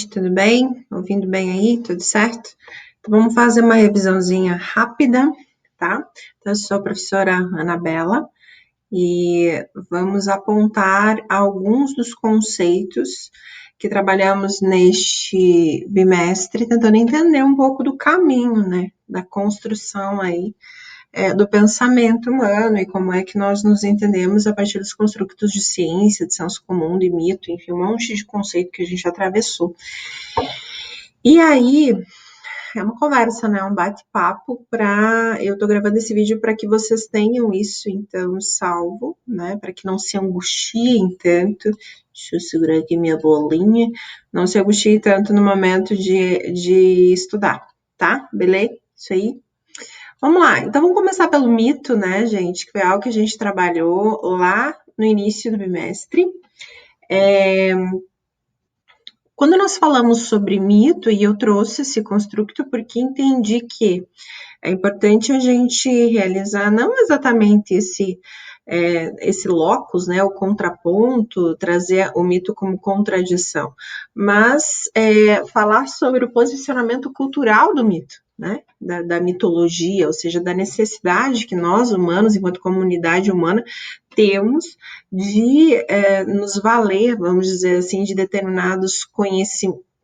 Tudo bem? Ouvindo bem aí? Tudo certo? Então, vamos fazer uma revisãozinha rápida, tá? Então, eu sou a professora Anabela e vamos apontar alguns dos conceitos que trabalhamos neste bimestre, tentando entender um pouco do caminho, né? Da construção aí do pensamento humano e como é que nós nos entendemos a partir dos construtos de ciência, de senso comum, de mito, enfim, um monte de conceito que a gente atravessou. E aí, é uma conversa, né? Um bate-papo eu tô gravando esse vídeo para que vocês tenham isso, então, salvo, né? Para que não se angustiem tanto. Deixa eu segurar aqui minha bolinha. Não se angustiem tanto no momento de estudar, tá? Beleza? Isso aí. Vamos lá. Então, vamos começar pelo mito, né, gente? Que foi algo que a gente trabalhou lá no início do bimestre. Quando nós falamos sobre mito, e eu trouxe esse construto porque entendi que é importante a gente realizar não exatamente esse locus, né, o contraponto, trazer o mito como contradição, mas falar sobre o posicionamento cultural do mito, né, da mitologia, ou seja, da necessidade que nós humanos, enquanto comunidade humana, temos de nos valer, vamos dizer assim, de determinados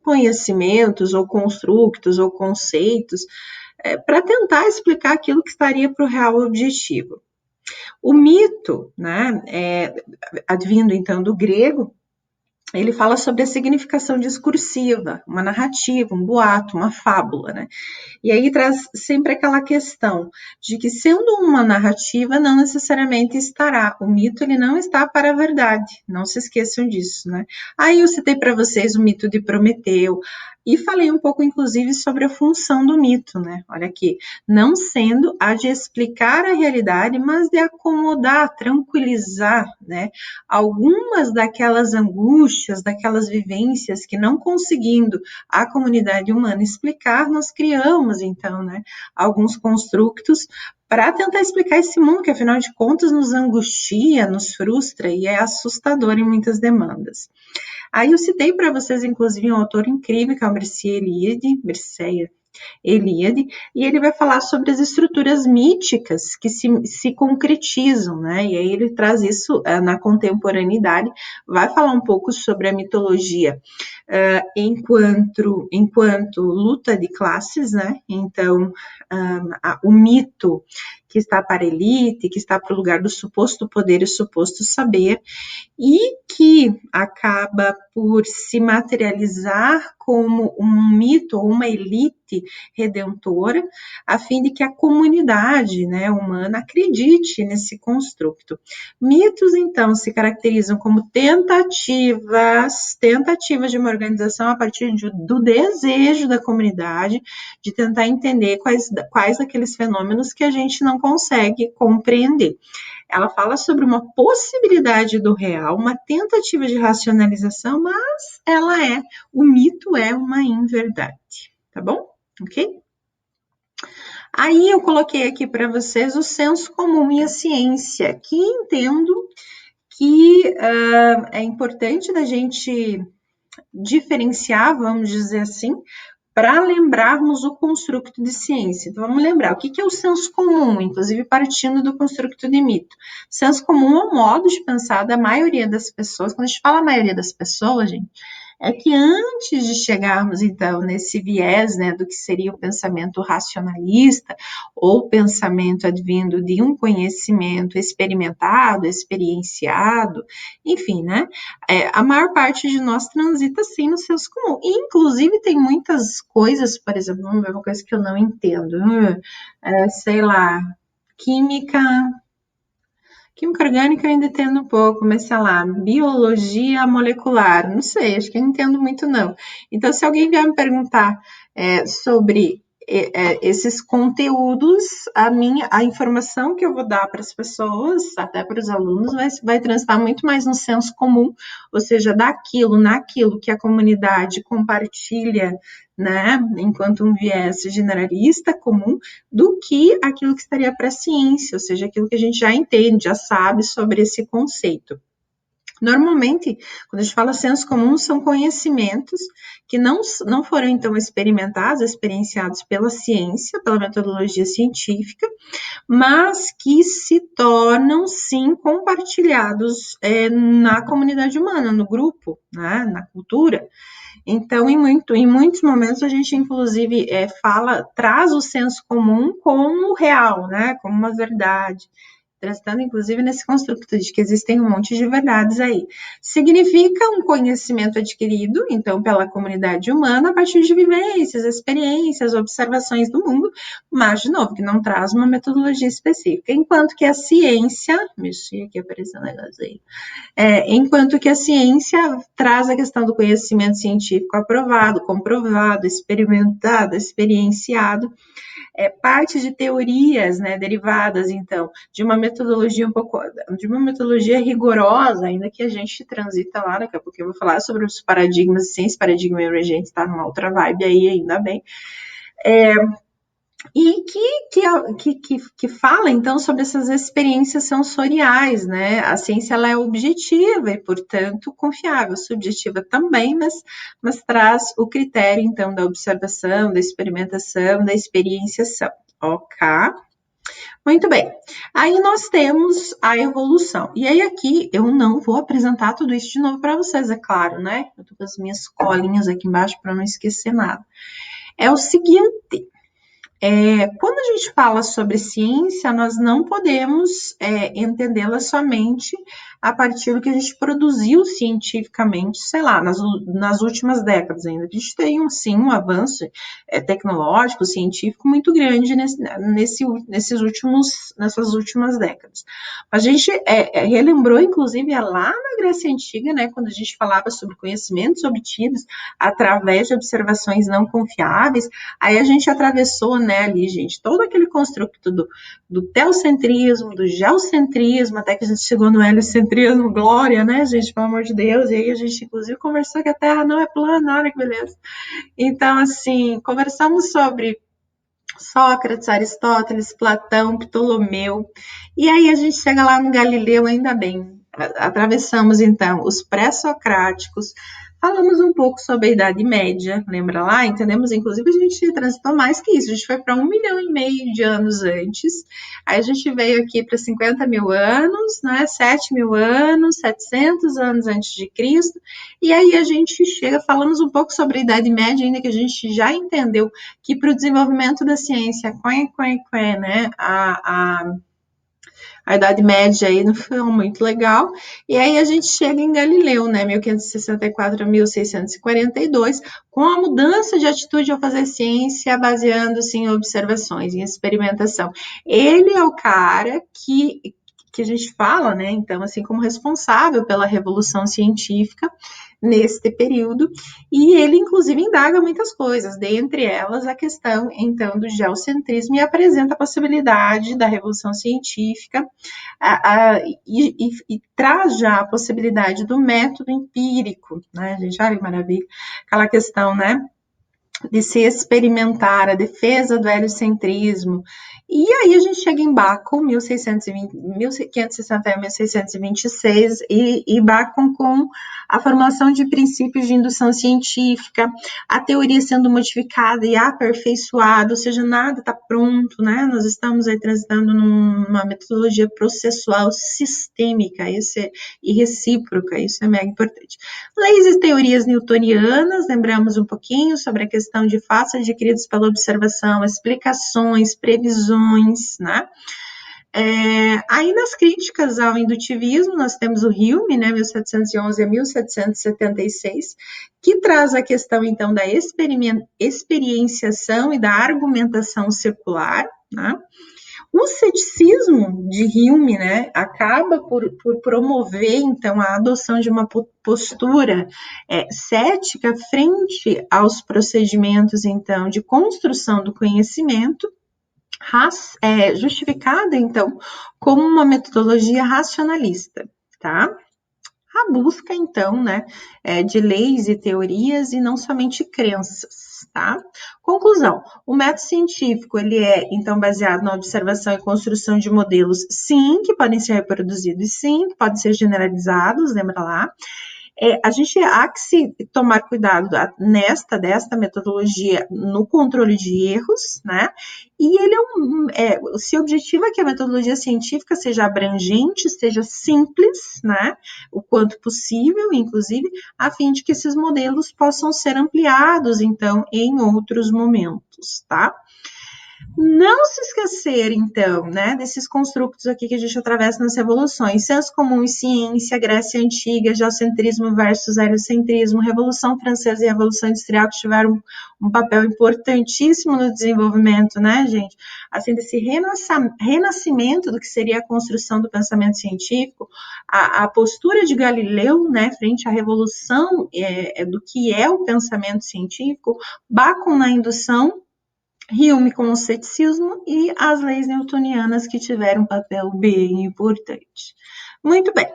conhecimentos ou construtos ou conceitos para tentar explicar aquilo que estaria para o real objetivo. O mito, né, advindo então do grego, ele fala sobre a significação discursiva, uma narrativa, um boato, uma fábula, né? E aí traz sempre aquela questão de que, sendo uma narrativa, não necessariamente estará. O mito, ele não está para a verdade. Não se esqueçam disso, né? Aí eu citei para vocês o mito de Prometeu e falei um pouco, inclusive, sobre a função do mito, né? Olha aqui, não sendo a de explicar a realidade, mas de acomodar, tranquilizar, né? Algumas daquelas angústias, daquelas vivências que, não conseguindo a comunidade humana explicar, nós criamos, então, né, alguns construtos para tentar explicar esse mundo que, afinal de contas, nos angustia, nos frustra e é assustador em muitas demandas. Aí eu citei para vocês, inclusive, um autor incrível, que é o Mircea Eliade, e ele vai falar sobre as estruturas míticas que se concretizam, né? E aí ele traz isso na contemporaneidade, vai falar um pouco sobre a mitologia enquanto luta de classes, né? Então, o mito que está para a elite, que está para o lugar do suposto poder e suposto saber, e que acaba por se materializar como um mito ou uma elite redentora, a fim de que a comunidade, né, humana acredite nesse construto. Mitos, então, se caracterizam como tentativas de uma organização a partir do desejo da comunidade de tentar entender quais aqueles fenômenos que a gente não consegue compreender. Ela fala sobre uma possibilidade do real, uma tentativa de racionalização, mas o mito é uma inverdade, tá bom? Ok? Aí eu coloquei aqui para vocês o senso comum e a ciência, que entendo que é importante da gente diferenciar, vamos dizer assim, para lembrarmos o construto de ciência. Então, vamos lembrar, o que é o senso comum, inclusive partindo do construto de mito. Senso comum é um modo de pensar da maioria das pessoas. Quando a gente fala a maioria das pessoas, gente, é que antes de chegarmos, então, nesse viés, né, do que seria o pensamento racionalista ou pensamento advindo de um conhecimento experimentado, experienciado, enfim, né, a maior parte de nós transita, sim, no senso comum. E, inclusive, tem muitas coisas, por exemplo, vamos ver uma coisa que eu não entendo, sei lá, química orgânica eu ainda entendo um pouco, mas sei lá, biologia molecular, não sei, acho que eu não entendo muito não. Então, se alguém vier me perguntar sobre esses conteúdos, a informação que eu vou dar para as pessoas, até para os alunos, vai transitar muito mais no senso comum, ou seja, naquilo que a comunidade compartilha, né, enquanto um viés generalista comum, do que aquilo que estaria para a ciência, ou seja, aquilo que a gente já entende, já sabe sobre esse conceito. Normalmente, quando a gente fala senso comum, são conhecimentos que não foram, então, experimentados, experienciados pela ciência, pela metodologia científica, mas que se tornam, sim, compartilhados na comunidade humana, no grupo, né, na cultura. Então, em muitos momentos, a gente, inclusive, traz o senso comum como real, né, como uma verdade, transitando, inclusive, nesse construto de que existem um monte de verdades aí. Significa um conhecimento adquirido, então, pela comunidade humana, a partir de vivências, experiências, observações do mundo, mas, de novo, que não traz uma metodologia específica. Enquanto que a ciência... Mexi aqui, apareceu um negócio aí. Enquanto que a ciência traz a questão do conhecimento científico aprovado, comprovado, experimentado, experienciado, parte de teorias, né, derivadas, então, de uma metodologia de uma metodologia rigorosa, ainda que a gente transita lá, daqui a pouco eu vou falar sobre os paradigmas, ciência, paradigma emergente, está numa outra vibe aí, ainda bem, e que fala, então, sobre essas experiências sensoriais, né? A ciência, ela é objetiva e, portanto, confiável, subjetiva também, mas traz o critério, então, da observação, da experimentação, da experienciação, ok? Muito bem. Aí nós temos a evolução. E aí aqui eu não vou apresentar tudo isso de novo para vocês, é claro, né? Eu tô com as minhas colinhas aqui embaixo para não esquecer nada. É o seguinte... quando a gente fala sobre ciência, nós não podemos entendê-la somente a partir do que a gente produziu cientificamente, sei lá, nas últimas décadas ainda. A gente tem, sim, um avanço tecnológico, científico muito grande nessas últimas décadas. A gente relembrou, inclusive, lá na Grécia Antiga, né, quando a gente falava sobre conhecimentos obtidos através de observações não confiáveis, aí a gente atravessou, né, ali, gente, todo aquele construto do teocentrismo, do geocentrismo, até que a gente chegou no heliocentrismo, glória, né, gente, pelo amor de Deus, e aí a gente, inclusive, conversou que a Terra não é plana, olha que beleza. Então, assim, conversamos sobre Sócrates, Aristóteles, Platão, Ptolomeu, e aí a gente chega lá no Galileu, ainda bem, atravessamos, então, os pré-socráticos, falamos um pouco sobre a Idade Média, lembra lá? Entendemos, inclusive, a gente transitou mais que isso, a gente foi para 1,5 milhão de anos antes, aí a gente veio aqui para 50 mil anos, né, 7 mil anos, 700 anos antes de Cristo, e aí a gente chega, falamos um pouco sobre a Idade Média, ainda que a gente já entendeu que para o desenvolvimento da ciência, né, a Idade Média aí não foi muito legal, e aí a gente chega em Galileu, né, 1564 a 1642, com a mudança de atitude ao fazer ciência, baseando-se em observações, em experimentação. Ele é o cara que a gente fala, né, então, assim, como responsável pela revolução científica neste período, e ele, inclusive, indaga muitas coisas, dentre elas a questão, então, do geocentrismo, e apresenta a possibilidade da revolução científica e traz já a possibilidade do método empírico, né, gente, olha que maravilha, aquela questão, né, de se experimentar, a defesa do heliocentrismo. E aí a gente chega em Bacon, 1561 a 1626, e Bacon com a formação de princípios de indução científica, a teoria sendo modificada e aperfeiçoada, ou seja, nada está pronto, né? Nós estamos aí transitando numa metodologia processual sistêmica, e recíproca, isso é mega importante. Leis e teorias newtonianas, lembramos um pouquinho sobre a questão de fatos adquiridos pela observação, explicações, previsões, né? Aí nas críticas ao indutivismo, nós temos o Hume, né, 1711 a 1776, que traz a questão, então, da experienciação e da argumentação circular, né? O ceticismo de Hume, né, acaba por promover, então, a adoção de uma postura cética frente aos procedimentos, então, de construção do conhecimento, justificada, então, como uma metodologia racionalista, tá? a busca, então, né, de leis e teorias e não somente crenças, tá? Conclusão, o método científico, ele é, então, baseado na observação e construção de modelos, sim, que podem ser reproduzidos, sim, que podem ser generalizados, lembra lá? A gente há que se tomar cuidado desta metodologia no controle de erros, né? E ele se objetiva que a metodologia científica seja abrangente, seja simples, né? O quanto possível, inclusive, a fim de que esses modelos possam ser ampliados, então, em outros momentos, tá? Não se esquecer, então, né, desses construtos aqui que a gente atravessa nas revoluções, senso comum e ciência, Grécia Antiga, geocentrismo versus heliocentrismo, Revolução Francesa e Revolução Industrial, que tiveram um papel importantíssimo no desenvolvimento, né, gente, assim, desse renascimento do que seria a construção do pensamento científico, a postura de Galileu, né, frente à revolução do que é o pensamento científico, Bacon na indução, Hume com o ceticismo e as leis newtonianas que tiveram um papel bem importante. Muito bem.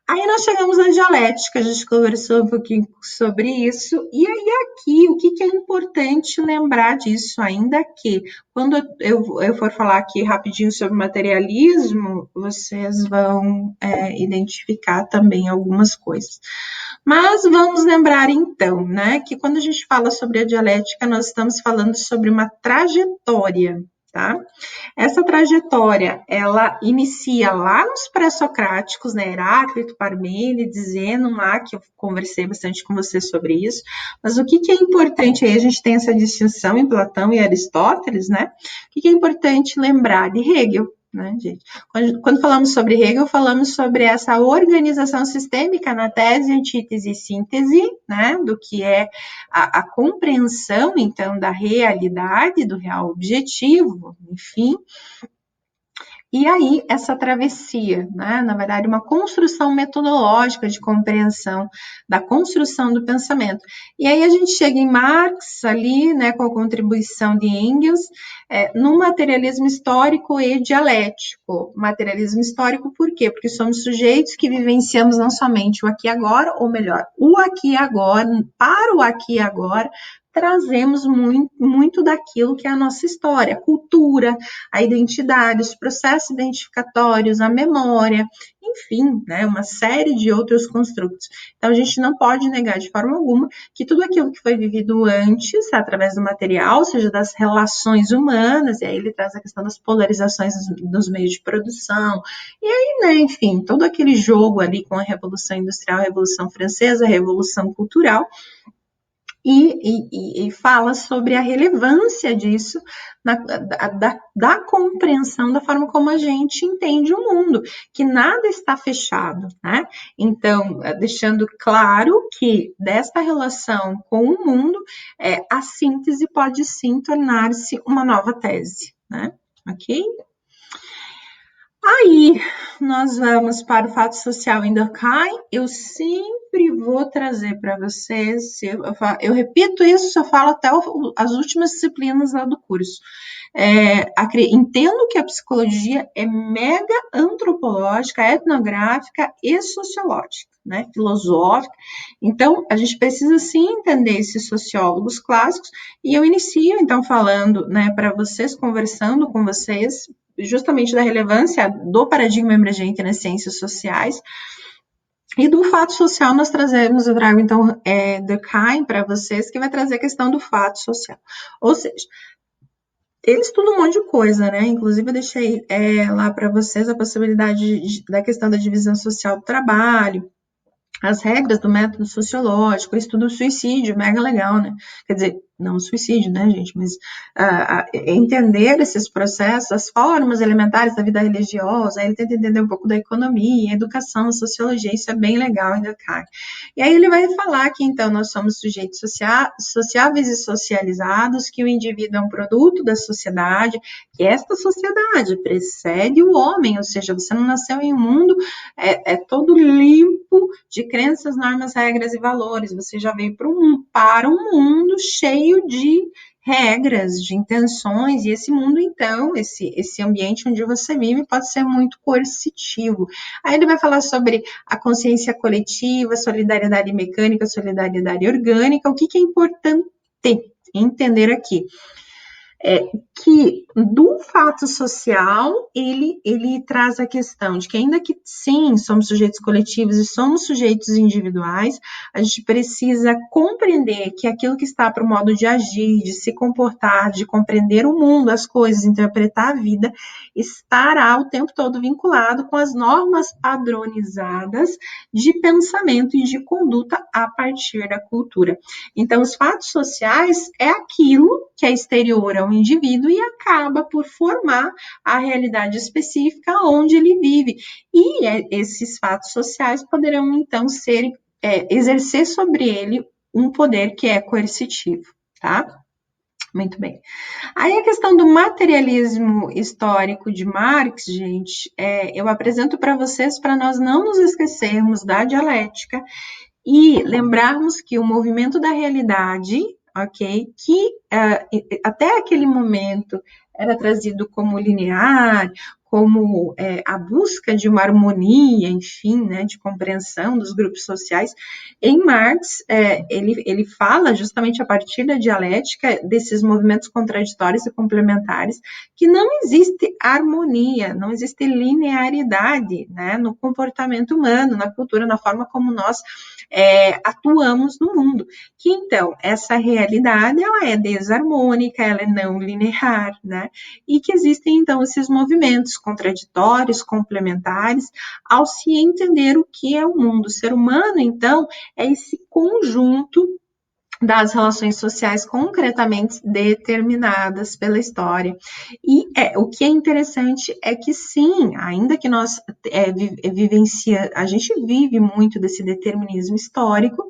Aí nós chegamos à dialética, a gente conversou um pouquinho sobre isso, e aí aqui, o que é importante lembrar disso, ainda que, quando eu for falar aqui rapidinho sobre materialismo, vocês vão identificar também algumas coisas. Mas vamos lembrar então, né, que quando a gente fala sobre a dialética, nós estamos falando sobre uma trajetória, tá? Essa trajetória, ela inicia lá nos pré-socráticos, né, Heráclito, Parmênides, Zênon, lá, que eu conversei bastante com vocês sobre isso, mas o que é importante aí, a gente tem essa distinção em Platão e Aristóteles, né, o que é importante lembrar de Hegel, né, gente? Quando falamos sobre Hegel, falamos sobre essa organização sistêmica na tese, antítese e síntese, né, do que é a compreensão, então, da realidade, do real objetivo, enfim. E aí, essa travessia, né? Na verdade, uma construção metodológica de compreensão da construção do pensamento. E aí a gente chega em Marx, ali, né, com a contribuição de Engels, no materialismo histórico e dialético. Materialismo histórico, por quê? Porque somos sujeitos que vivenciamos não somente o aqui e agora, ou melhor, o aqui e agora, para o aqui e agora, trazemos muito daquilo que é a nossa história, a cultura, a identidade, os processos identificatórios, a memória, enfim, né, uma série de outros construtos. Então, a gente não pode negar de forma alguma que tudo aquilo que foi vivido antes, através do material, seja das relações humanas, e aí ele traz a questão das polarizações dos meios de produção, e aí, né, enfim, todo aquele jogo ali com a Revolução Industrial, a Revolução Francesa, a Revolução Cultural, e fala sobre a relevância disso da compreensão da forma como a gente entende o mundo, que nada está fechado, né? Então, deixando claro que desta relação com o mundo, a síntese pode sim tornar-se uma nova tese, né? Ok? Aí, nós vamos para o fato social em Durkheim. Eu sempre vou trazer para vocês, eu repito isso, eu falo até as últimas disciplinas lá do curso. Entendo que a psicologia é mega antropológica, etnográfica e sociológica, né, filosófica. Então, a gente precisa sim entender esses sociólogos clássicos, e eu inicio, então, falando, né, para vocês, conversando com vocês, justamente da relevância do paradigma emergente nas ciências sociais. E do fato social eu trago então Durkheim para vocês, que vai trazer a questão do fato social. Ou seja, ele estuda um monte de coisa, né? Inclusive eu deixei lá para vocês a possibilidade da questão da divisão social do trabalho, as regras do método sociológico, o estudo do suicídio, mega legal, né? Quer dizer, não o suicídio, né, gente, mas entender esses processos, as formas elementares da vida religiosa, ele tenta entender um pouco da economia, educação, sociologia, isso é bem legal em Durkheim. E aí ele vai falar que, então, nós somos sujeitos sociáveis e socializados, que o indivíduo é um produto da sociedade, que esta sociedade precede o homem, ou seja, você não nasceu em um mundo todo limpo de crenças, normas, regras e valores, você já veio para um mundo cheio de regras, de intenções, e esse mundo, então, esse ambiente onde você vive pode ser muito coercitivo. Aí ele vai falar sobre a consciência coletiva, solidariedade mecânica, solidariedade orgânica. O que é importante entender aqui? Que do fato social, ele traz a questão de que ainda que sim, somos sujeitos coletivos e somos sujeitos individuais, a gente precisa compreender que aquilo que está para o modo de agir, de se comportar, de compreender o mundo, as coisas, interpretar a vida, estará o tempo todo vinculado com as normas padronizadas de pensamento e de conduta a partir da cultura. Então, os fatos sociais é aquilo que é exterior ao indivíduo e acaba por formar a realidade específica onde ele vive. E esses fatos sociais poderão, então, exercer sobre ele um poder que é coercitivo, tá? Muito bem. Aí a questão do materialismo histórico de Marx, gente, eu apresento para vocês para nós não nos esquecermos da dialética e lembrarmos que o movimento da realidade, ok, que até aquele momento era trazido como linear, como a busca de uma harmonia, enfim, né, de compreensão dos grupos sociais, em Marx, ele fala justamente a partir da dialética desses movimentos contraditórios e complementares, que não existe harmonia, não existe linearidade, né, no comportamento humano, na cultura, na forma como nós atuamos no mundo. Que então, essa realidade, ela é desarmônica, ela é não linear, né, e que existem então esses movimentos contraditórios, complementares, ao se entender o que é o mundo. O ser humano, então, é esse conjunto das relações sociais concretamente determinadas pela história. E o que é interessante é que sim, ainda que nós a gente vive muito desse determinismo histórico,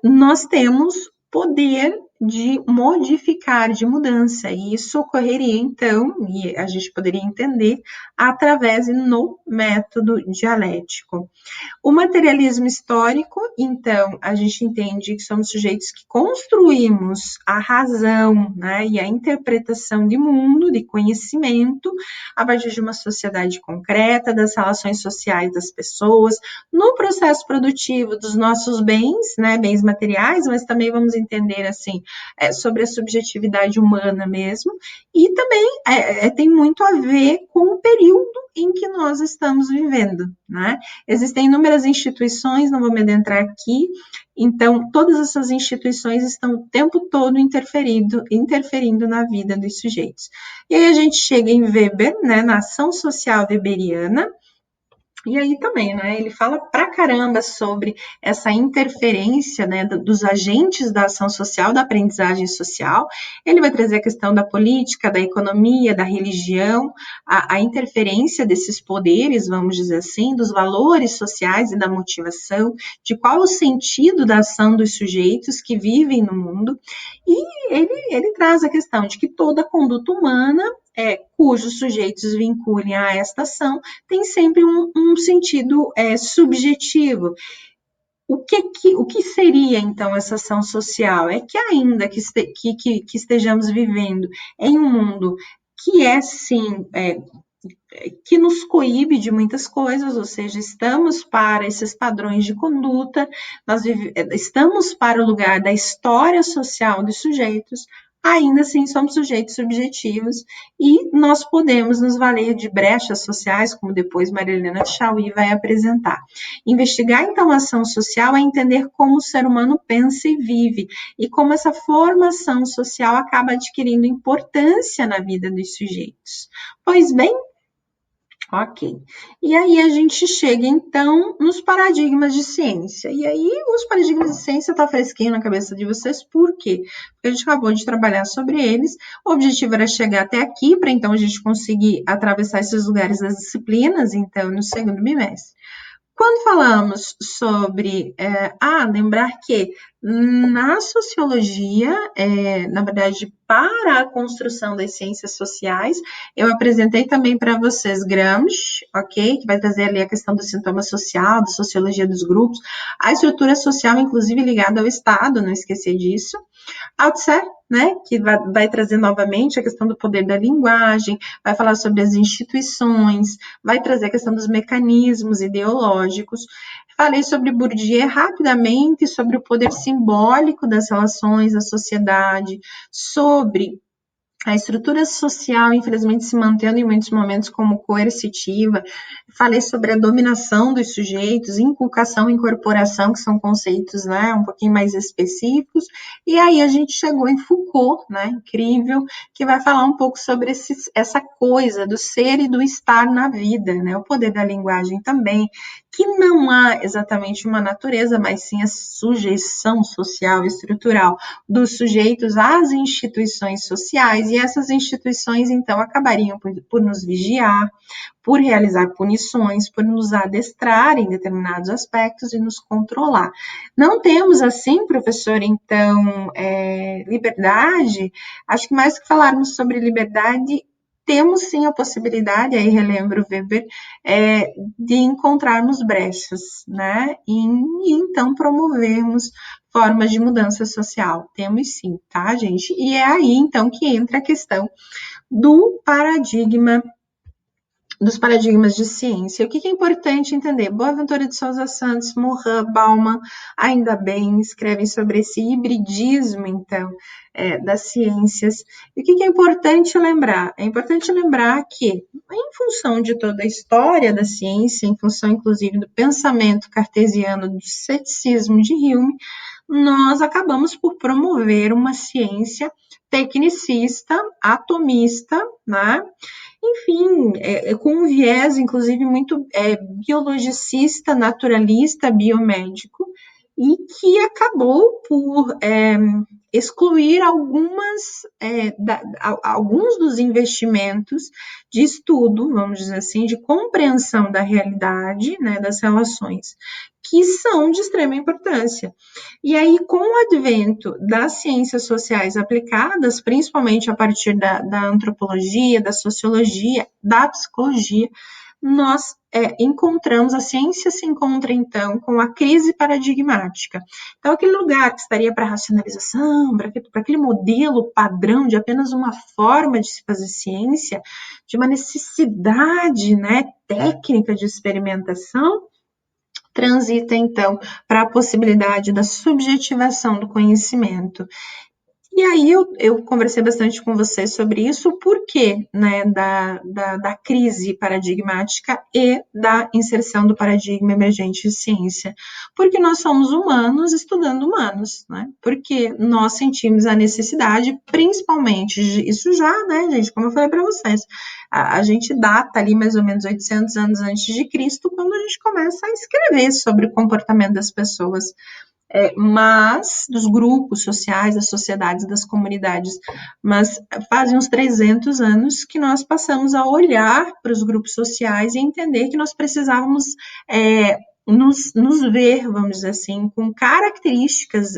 nós temos poder de modificar, de mudança, e isso ocorreria então, e a gente poderia entender através no método dialético. O materialismo histórico, então, a gente entende que somos sujeitos que construímos a razão, né, e a interpretação de mundo, de conhecimento, a partir de uma sociedade concreta, das relações sociais das pessoas, no processo produtivo dos nossos bens, né, bens materiais, mas também vamos entender, assim, sobre a subjetividade humana mesmo, e também tem muito a ver com o período em que nós estamos vivendo, né? Existem inúmeras instituições, não vou me adentrar aqui, então todas essas instituições estão o tempo todo interferindo na vida dos sujeitos. E aí a gente chega em Weber, né, na ação social weberiana, e aí também, né, ele fala pra caramba sobre essa interferência, né, dos agentes da ação social, da aprendizagem social. Ele vai trazer a questão da política, da economia, da religião, a interferência desses poderes, vamos dizer assim, dos valores sociais e da motivação, de qual o sentido da ação dos sujeitos que vivem no mundo. E ele traz a questão de que toda conduta humana, cujos sujeitos vinculem a esta ação, tem sempre um sentido subjetivo. O que seria, então, essa ação social? É que ainda que estejamos vivendo em um mundo que sim, que nos coíbe de muitas coisas, ou seja, estamos para esses padrões de conduta, estamos para o lugar da história social dos sujeitos, ainda assim somos sujeitos subjetivos e nós podemos nos valer de brechas sociais, como depois Maria Helena de Chauí vai apresentar. Investigar, então, a ação social é entender como o ser humano pensa e vive e como essa formação social acaba adquirindo importância na vida dos sujeitos. Pois bem, ok. E aí a gente chega, então, nos paradigmas de ciência. E aí os paradigmas de ciência estão fresquinho na cabeça de vocês, por quê? Porque a gente acabou de trabalhar sobre eles. O objetivo era chegar até aqui, para então a gente conseguir atravessar esses lugares das disciplinas, então, no segundo bimestre. Quando falamos sobre, lembrar que na sociologia, na verdade, para a construção das ciências sociais. Eu apresentei também para vocês Gramsci, ok? Que vai trazer ali a questão do sintoma social, da sociologia dos grupos, a estrutura social, inclusive ligada ao Estado, não esquecer disso. Althusser, né, que vai trazer novamente a questão do poder da linguagem, vai falar sobre as instituições, vai trazer a questão dos mecanismos ideológicos. Falei sobre Bourdieu rapidamente, sobre o poder simbólico das relações da sociedade, sobre a estrutura social, infelizmente, se mantendo em muitos momentos como coercitiva. Falei sobre a dominação dos sujeitos, inculcação e incorporação, que são conceitos, né, um pouquinho mais específicos. E aí a gente chegou em Foucault, né, incrível, que vai falar um pouco sobre essa coisa do ser e do estar na vida, né, o poder da linguagem também, que não há exatamente uma natureza, mas sim a sujeição social e estrutural dos sujeitos às instituições sociais, e essas instituições, então, acabariam por nos vigiar, por realizar punições, por nos adestrar em determinados aspectos e nos controlar. Não temos, assim, professor, então, liberdade. Acho que mais que falarmos sobre liberdade, temos sim a possibilidade, aí relembro Weber, de encontrarmos brechas, né? E então promovermos formas de mudança social. Temos sim, tá, gente? E é aí, então, que entra a questão do paradigma, dos paradigmas de ciência. O que é importante entender? Boaventura de Souza Santos, Morin, Bauman, ainda bem, escrevem sobre esse hibridismo, então, das ciências. E o que é importante lembrar? É importante lembrar que, em função de toda a história da ciência, em função, inclusive, do pensamento cartesiano, do ceticismo de Hume, nós acabamos por promover uma ciência tecnicista, atomista, né? Enfim, com um viés, inclusive, muito biologicista, naturalista, biomédico, e que acabou por excluir alguns dos investimentos de estudo, vamos dizer assim, de compreensão da realidade, né, das relações, que são de extrema importância. E aí, com o advento das ciências sociais aplicadas, principalmente a partir da antropologia, da sociologia, da psicologia, nós encontramos, a ciência se encontra, então, com a crise paradigmática. Então, aquele lugar que estaria para racionalização, para aquele modelo padrão de apenas uma forma de se fazer ciência, de uma necessidade, né, técnica de experimentação, transita, então, para a possibilidade da subjetivação do conhecimento. E aí eu conversei bastante com você sobre isso, o porquê, né, da crise paradigmática e da inserção do paradigma emergente de ciência. Porque nós somos humanos estudando humanos, né? Porque nós sentimos a necessidade, principalmente, isso já, né, gente, como eu falei para vocês, a gente data ali mais ou menos 800 anos antes de Cristo, quando a gente começa a escrever sobre o comportamento das pessoas, mas dos grupos sociais, das sociedades, das comunidades. Mas fazem uns 300 anos que nós passamos a olhar para os grupos sociais e entender que nós precisávamos nos ver, vamos dizer assim, com características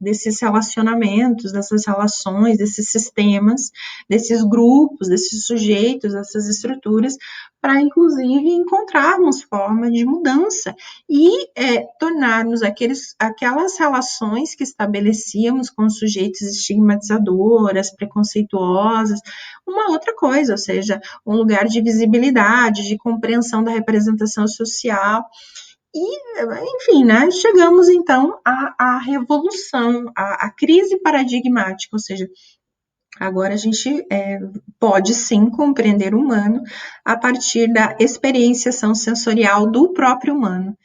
desses relacionamentos, dessas relações, desses sistemas, desses grupos, desses sujeitos, dessas estruturas, para, inclusive, encontrarmos forma de mudança e tornarmos aquelas relações que estabelecíamos com sujeitos estigmatizadoras, preconceituosas, uma outra coisa, ou seja, um lugar de visibilidade, de compreensão da representação social. E, enfim, né, chegamos então à revolução, à crise paradigmática, ou seja, agora a gente pode sim compreender o humano a partir da experienciação sensorial do próprio humano.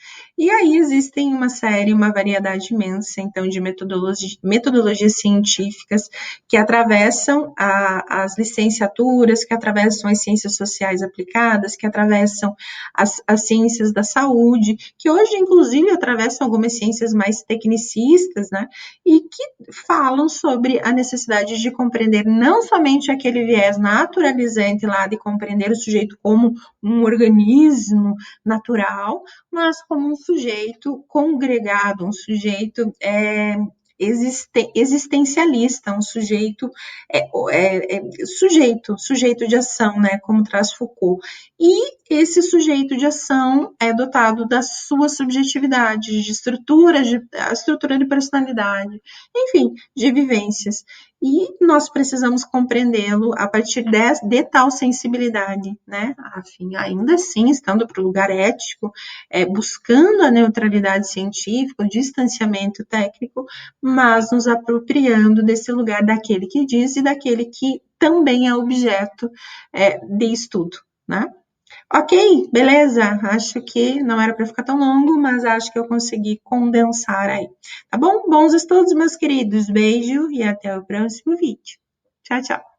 E aí existem uma série, uma variedade imensa, então, de metodologias científicas que atravessam as licenciaturas, que atravessam as ciências sociais aplicadas, que atravessam as ciências da saúde, que hoje, inclusive, atravessam algumas ciências mais tecnicistas, né? E que falam sobre a necessidade de compreender não somente aquele viés naturalizante lá de compreender o sujeito como um organismo natural, mas como um sujeito congregado, um sujeito existencialista, um sujeito sujeito de ação, né, como traz Foucault. E esse sujeito de ação é dotado da sua subjetividade, a estrutura de personalidade, enfim, de vivências. E nós precisamos compreendê-lo a partir de tal sensibilidade, né? Afim, ainda assim, estando para o lugar ético, buscando a neutralidade científica, o distanciamento técnico, mas nos apropriando desse lugar daquele que diz e daquele que também é objeto de estudo, né? Ok, beleza. Acho que não era para ficar tão longo, mas acho que eu consegui condensar aí. Tá bom? Bons estudos, meus queridos. Beijo e até o próximo vídeo. Tchau, tchau.